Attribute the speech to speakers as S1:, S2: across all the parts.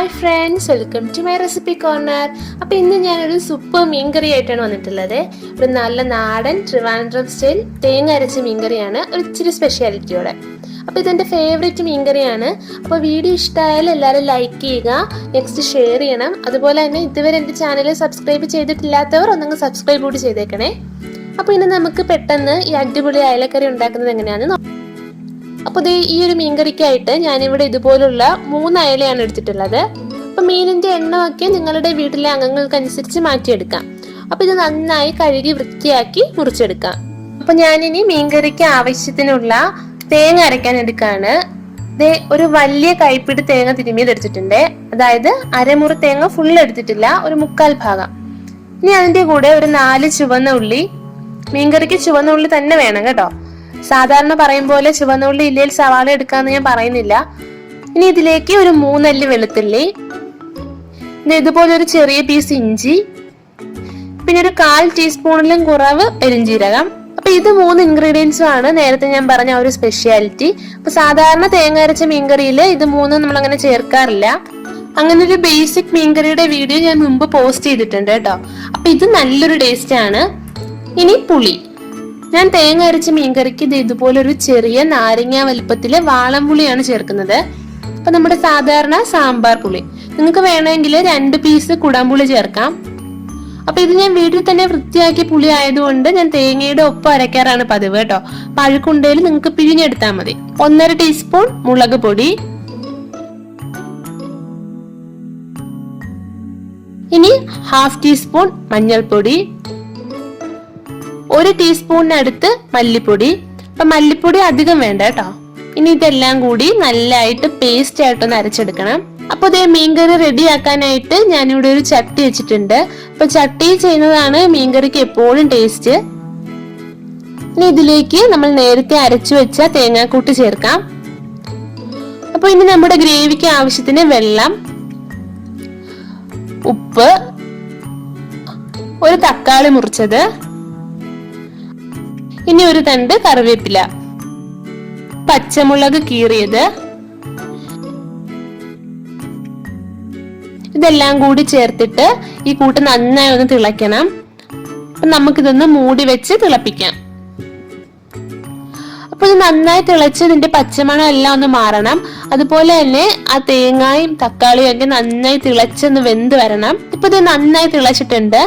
S1: Hi friends, welcome to my recipe corner. അപ്പോൾ ഇന്ന് ഞാനൊരു സൂപ്പർ മീൻകറി ആയിട്ടാണ് വന്നിട്ടുള്ളത്. ഒരു നല്ല നാടൻ ട്രിവാൻഡ്രം സ്റ്റൈൽ തേങ്ങ അരച്ച മീൻകറിയാണ്, ഒരു ഇച്ചിരി സ്പെഷ്യാലിറ്റിയോടെ. അപ്പോൾ ഇതെൻ്റെ ഫേവറേറ്റ് മീൻകറിയാണ്. അപ്പോൾ വീഡിയോ ഇഷ്ടമായാൽ എല്ലാവരും ലൈക്ക് ചെയ്യുക, നെക്സ്റ്റ് ഷെയർ ചെയ്യണം. അതുപോലെ തന്നെ ഇതുവരെ എൻ്റെ ചാനൽ സബ്സ്ക്രൈബ് ചെയ്തിട്ടില്ലാത്തവർ ഒന്നങ്ങ് സബ്സ്ക്രൈബ് കൂടി ചെയ്തേക്കണേ. അപ്പോൾ ഇന്ന് നമുക്ക് പെട്ടെന്ന് ഈ അടിപൊളി അയലക്കറി ഉണ്ടാക്കുന്നത് എങ്ങനെയാണെന്ന് നോക്കാം. അപ്പോൾ ഈ ഒരു മീൻകറിക്കായിട്ട് ഞാനിവിടെ ഇതുപോലുള്ള 3 അയലയാണ് എടുത്തിട്ടുള്ളത്. അപ്പോൾ മീനിൻ്റെ എണ്ണമൊക്കെ നിങ്ങളുടെ വീട്ടിലെ അംഗങ്ങൾക്കനുസരിച്ച് മാറ്റിയെടുക്കാം. അപ്പോൾ ഇത് നന്നായി കഴുകി വൃത്തിയാക്കി മുറിച്ചെടുക്കാം. അപ്പോൾ ഞാനിനി മീൻകറിക്ക് ആവശ്യത്തിനുള്ള തേങ്ങ അരയ്ക്കാൻ എടുക്കുകയാണ്. ഒരു വലിയ കൈപ്പിടി തേങ്ങ തിരുമ്മിയത് എടുത്തിട്ടുണ്ട്. അതായത് അരമുറി തേങ്ങ ഫുൾ എടുത്തിട്ടില്ല, ഒരു 1/4 ഭാഗം. ഇനി അതിൻ്റെ കൂടെ ഒരു 4 ചുവന്ന ഉള്ളി. മീൻകറിക്ക് ചുവന്ന ഉള്ളി തന്നെ വേണം കേട്ടോ. സാധാരണ പറയും പോലെ ചുവന്നുള്ളി ഇല്ലെങ്കിൽ സവാള എടുക്കാന്ന് ഞാൻ പറയുന്നില്ല. ഇനി ഇതിലേക്ക് ഒരു 3 അല്ലി വെളുത്തുള്ളി, ഇതുപോലെ ഒരു ചെറിയ പീസ് ഇഞ്ചി, പിന്നെ ഒരു 1/4 ടീസ്പൂണിലും കുറവ് പെരുംജീരകം. അപ്പൊ ഇത് 3 ഇൻഗ്രീഡിയൻസും ആണ് നേരത്തെ ഞാൻ പറഞ്ഞ ഒരു സ്പെഷ്യാലിറ്റി. അപ്പൊ സാധാരണ തേങ്ങ അരച്ച മീൻകറിയിൽ ഇത് 3 നമ്മൾ അങ്ങനെ ചേർക്കാറില്ല. അങ്ങനെ ഒരു ബേസിക് മീൻകറിയുടെ വീഡിയോ ഞാൻ മുമ്പ് പോസ്റ്റ് ചെയ്തിട്ടുണ്ട് കേട്ടോ. അപ്പൊ ഇത് നല്ലൊരു ടേസ്റ്റ് ആണ്. ഇനി പുളി. ഞാൻ തേങ്ങ അരച്ച മീൻകറിക്ക് ഇതുപോലെ ഒരു ചെറിയ നാരങ്ങ വലുപ്പത്തില് വാളംപുളിയാണ് ചേർക്കുന്നത്. അപ്പൊ നമ്മുടെ സാധാരണ സാമ്പാർ പുളി. നിങ്ങൾക്ക് വേണമെങ്കിൽ 2 പീസ് കുടംപുളി ചേർക്കാം. അപ്പൊ ഇത് ഞാൻ വീട്ടിൽ തന്നെ വൃത്തിയാക്കിയ പുളി ആയതുകൊണ്ട് ഞാൻ തേങ്ങയുടെ ഒപ്പം അരയ്ക്കാറാണ് പതിവ് കേട്ടോ. പഴുക്കുണ്ടെങ്കിൽ നിങ്ങൾക്ക് പിഴിഞ്ഞെടുത്താൽ മതി. 1/2 ടീസ്പൂൺ മുളക് പൊടി. ഇനി 1/2 ടീസ്പൂൺ മഞ്ഞൾപ്പൊടി, 1 ടീസ്പൂണിനടുത്ത് മല്ലിപ്പൊടി. അപ്പൊ മല്ലിപ്പൊടി അധികം വേണ്ട കേട്ടോ. ഇനി ഇതെല്ലാം കൂടി നല്ലതായിട്ട് പേസ്റ്റ് ആയിട്ടൊന്ന് അരച്ചെടുക്കണം. അപ്പൊ ഇതേ മീൻകറി റെഡി ആക്കാനായിട്ട് ഞാനിവിടെ ഒരു ചട്ടി വെച്ചിട്ടുണ്ട്. അപ്പൊ ചട്ടി ചെയ്യുന്നതാണ് മീൻകറിക്ക് എപ്പോഴും ടേസ്റ്റ്. ഇനി ഇതിലേക്ക് നമ്മൾ നേരത്തെ അരച്ചു വെച്ച തേങ്ങാക്കൂട്ട് ചേർക്കാം. അപ്പൊ ഇനി നമ്മുടെ ഗ്രേവിക്ക് ആവശ്യത്തിന് വെള്ളം, ഉപ്പ്, ഒരു തക്കാളി മുറിച്ചത്, ഇനി ഒരു തണ്ട് കറിവേപ്പില, പച്ചമുളക് കീറിയത്, ഇതെല്ലാം കൂടി ചേർത്തിട്ട് ഈ കൂട്ട് നന്നായി ഒന്ന് തിളയ്ക്കണം. അപ്പൊ നമുക്കിതൊന്ന് മൂടി വെച്ച് തിളപ്പിക്കാം. അപ്പൊ ഇത് നന്നായി തിളച്ച് ഇതിന്റെ പച്ചമണം എല്ലാം ഒന്ന് മാറണം. അതുപോലെ തന്നെ ആ തേങ്ങയും തക്കാളിയും ഒക്കെ നന്നായി തിളച്ചൊന്ന് വെന്ത് വരണം. ഇപ്പൊ ഇത് നന്നായി തിളച്ചിട്ടുണ്ട്.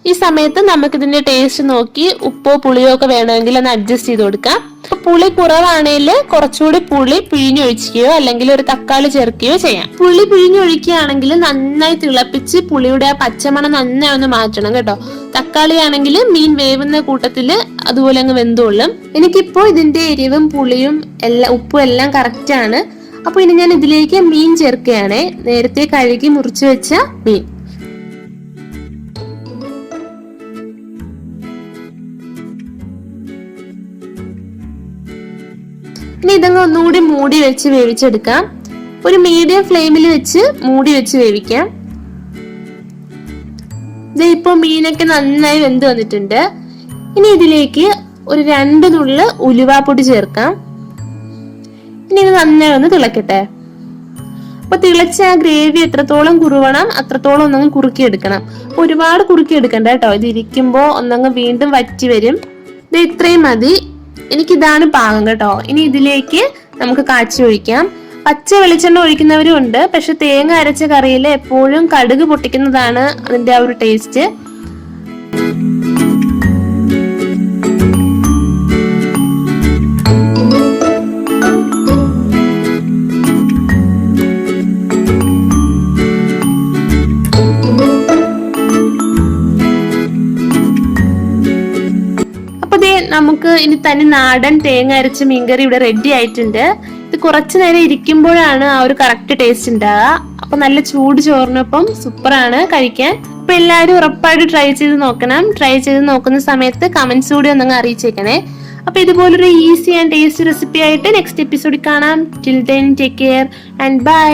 S1: ഈ സമയത്ത് നമുക്ക് ഇതിന്റെ ടേസ്റ്റ് നോക്കി ഉപ്പോ പുളിയോ ഒക്കെ വേണമെങ്കിൽ ഒന്ന് അഡ്ജസ്റ്റ് ചെയ്ത് കൊടുക്കാം. പുളി കുറവാണെങ്കിൽ കുറച്ചുകൂടി പുളി പിഴിഞ്ഞൊഴിക്കുകയോ അല്ലെങ്കിൽ ഒരു തക്കാളി ചേർക്കുകയോ ചെയ്യാം. പുളി പിഴിഞ്ഞൊഴിക്കുകയാണെങ്കിൽ നന്നായി തിളപ്പിച്ച് പുളിയുടെ ആ പച്ചമണം നന്നായി ഒന്ന് മാറ്റണം കേട്ടോ. തക്കാളി ആണെങ്കിൽ മീൻ വേവുന്ന കൂട്ടത്തില് അതുപോലെ അങ്ങ് വെന്തോളും. എനിക്കിപ്പോ ഇതിന്റെ എരിവും പുളിയും ഉപ്പും എല്ലാം കറക്റ്റ് ആണ്. അപ്പൊ ഇനി ഞാൻ ഇതിലേക്ക് മീൻ ചേർക്കുകയാണ്. നേരത്തെ കഴുകി മുറിച്ചു വെച്ച മീൻ. ഇനി ഇതങ്ങ് ഒന്നുകൂടി മൂടി വെച്ച് വേവിച്ചെടുക്കാം. ഒരു മീഡിയം ഫ്ലെയിമിൽ വെച്ച് മൂടി വെച്ച് വേവിക്കാം. ഇപ്പൊ മീനൊക്കെ നന്നായി വെന്ത് വന്നിട്ടുണ്ട്. ഇനി ഇതിലേക്ക് ഒരു 2 നുള്ള് ഉലുവാപ്പൊടി ചേർക്കാം. ഇനി ഇത് നന്നായി ഒന്ന് തിളക്കട്ടെ. അപ്പൊ തിളച്ച ആ ഗ്രേവി എത്രത്തോളം കുറുവണം അത്രത്തോളം ഒന്നങ്ങ് കുറുക്കിയെടുക്കണം. ഒരുപാട് കുറുക്കിയെടുക്കണ്ട കേട്ടോ. ഇത് ഇരിക്കുമ്പോ ഒന്നങ്ങ് വീണ്ടും വറ്റി വരും. ഇത് ഇത്രയും മതി. എനിക്കിതാണ് പാകം കേട്ടോ. ഇനി ഇതിലേക്ക് നമുക്ക് കാച്ചി ഒഴിക്കാം. പച്ച വെളിച്ചെണ്ണ ഒഴിക്കുന്നവരും ഉണ്ട്. പക്ഷെ തേങ്ങ അരച്ച കറിയിൽ എപ്പോഴും കടുക് പൊട്ടിക്കുന്നതാണ് അതിന്റെ ആ ഒരു ടേസ്റ്റ്. നമുക്ക് ഇനി തന്നെ നാടൻ തേങ്ങ അരച്ച മീൻകറി ഇവിടെ റെഡി ആയിട്ടുണ്ട്. ഇത് കുറച്ചു നേരം ഇരിക്കുമ്പോഴാണ് ആ ഒരു കറക്റ്റ് ടേസ്റ്റ് ഉണ്ടാവുക. അപ്പൊ നല്ല ചൂട് ചോറിനൊപ്പം സൂപ്പറാണ് കഴിക്കാൻ. അപ്പൊ എല്ലാവരും ഉറപ്പായിട്ട് ട്രൈ ചെയ്ത് നോക്കണം. ട്രൈ ചെയ്ത് നോക്കുന്ന സമയത്ത് കമന്റ്സ് കൂടി ഒന്നങ്ങ് അറിയിച്ചേക്കണേ. അപ്പൊ ഇതുപോലൊരു ഈസി ആൻഡ് ടേസ്റ്റി റെസിപ്പി ആയിട്ട് നെക്സ്റ്റ് എപ്പിസോഡിൽ കാണാം. Till then take care and by.